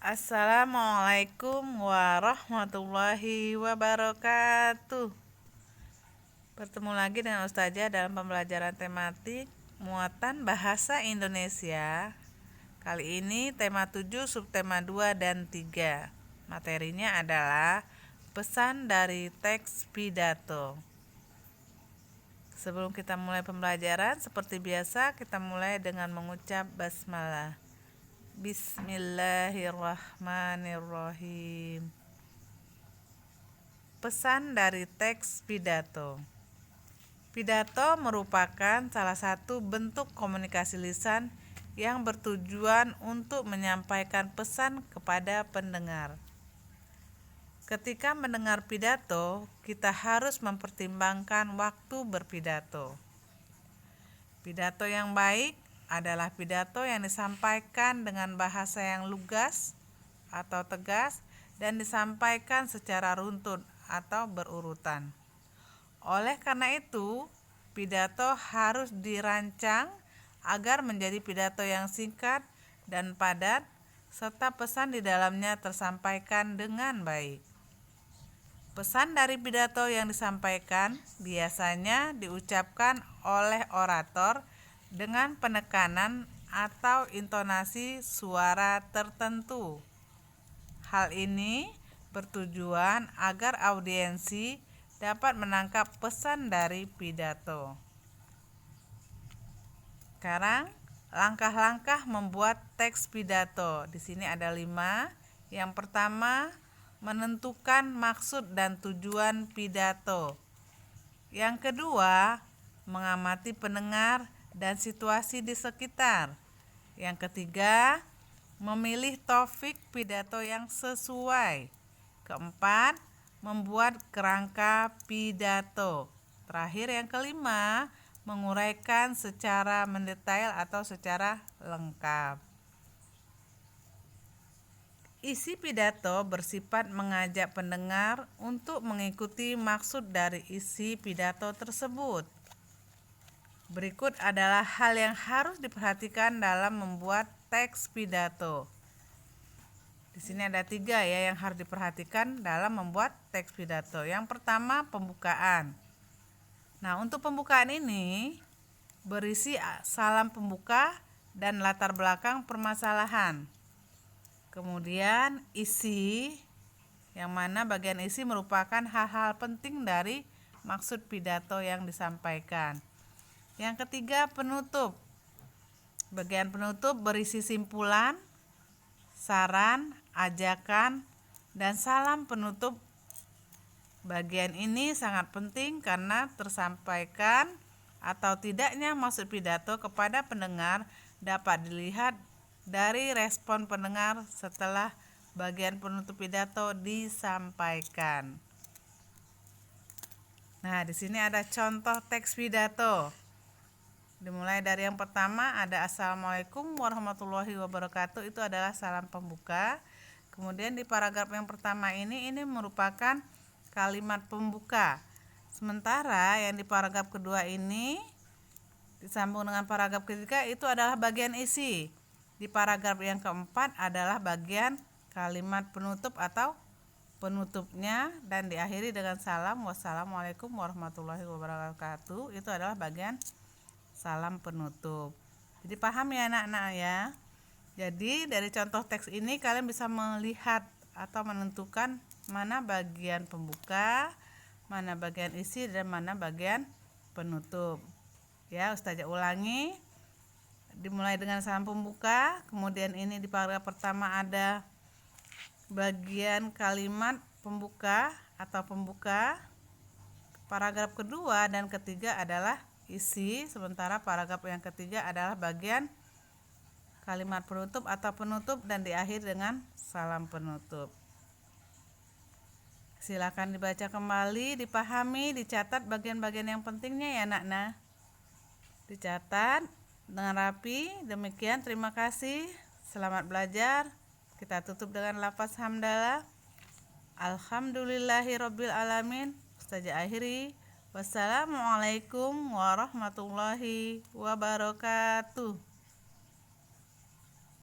Assalamualaikum warahmatullahi wabarakatuh. Bertemu lagi dengan Ustazah dalam pembelajaran tematik muatan bahasa Indonesia. Kali ini tema 7, subtema 2 dan 3. Materinya adalah pesan dari teks pidato. Sebelum kita mulai pembelajaran, seperti biasa kita mulai dengan mengucap basmalah. Bismillahirrahmanirrahim. Pesan dari teks pidato. Pidato merupakan salah satu bentuk komunikasi lisan yang bertujuan untuk menyampaikan pesan kepada pendengar. Ketika mendengar pidato, kita harus mempertimbangkan waktu berpidato. Pidato yang baik adalah pidato yang disampaikan dengan bahasa yang lugas atau tegas dan disampaikan secara runtun atau berurutan. Oleh karena itu, pidato harus dirancang agar menjadi pidato yang singkat dan padat serta pesan di dalamnya tersampaikan dengan baik. Pesan dari pidato yang disampaikan biasanya diucapkan oleh orator dengan penekanan atau intonasi suara tertentu. Hal ini bertujuan agar audiensi dapat menangkap pesan dari pidato. Sekarang, langkah-langkah membuat teks pidato. Di sini ada 5. Yang pertama, menentukan maksud dan tujuan pidato. Yang kedua, mengamati pendengar dan situasi di sekitar. Yang ketiga, memilih topik pidato yang sesuai. Keempat, membuat kerangka pidato. Terakhir yang kelima, menguraikan secara mendetail atau secara lengkap. Isi pidato bersifat mengajak pendengar untuk mengikuti maksud dari isi pidato tersebut. Berikut adalah hal yang harus diperhatikan dalam membuat teks pidato. Di sini ada 3 ya yang harus diperhatikan dalam membuat teks pidato. Yang pertama, pembukaan. Nah, untuk pembukaan ini berisi salam pembuka dan latar belakang permasalahan. Kemudian isi, yang mana bagian isi merupakan hal-hal penting dari maksud pidato yang disampaikan. Yang ketiga, penutup. Bagian penutup berisi simpulan, saran, ajakan, dan salam penutup. Bagian ini sangat penting karena tersampaikan atau tidaknya maksud pidato kepada pendengar dapat dilihat dari respon pendengar setelah bagian penutup pidato disampaikan. Nah, di sini ada contoh teks pidato. Dimulai dari yang pertama ada Assalamualaikum warahmatullahi wabarakatuh, itu adalah salam pembuka. Kemudian di paragraf yang pertama ini merupakan kalimat pembuka. Sementara yang di paragraf kedua ini disambung dengan paragraf ketiga itu adalah bagian isi. Di paragraf yang keempat adalah bagian kalimat penutup atau penutupnya dan diakhiri dengan salam wassalamualaikum warahmatullahi wabarakatuh, itu adalah bagian salam penutup. Jadi paham ya anak-anak ya. Jadi dari contoh teks ini kalian bisa melihat atau menentukan mana bagian pembuka, mana bagian isi, dan mana bagian penutup. Ya, Ustazah ulangi. Dimulai dengan salam pembuka, kemudian ini di paragraf pertama ada bagian kalimat pembuka atau pembuka. Paragraf kedua dan ketiga adalah isi, sementara paragraf yang ketiga adalah bagian kalimat penutup atau penutup dan diakhiri dengan salam penutup. Silakan dibaca kembali, dipahami, dicatat bagian-bagian yang pentingnya ya anak-anak. Dicatat dengan rapi. Demikian, terima kasih. Selamat belajar. Kita tutup dengan lafaz hamdalah. Alhamdulillahirabbil alamin. Ustazah akhiri. Wassalamualaikum warahmatullahi wabarakatuh.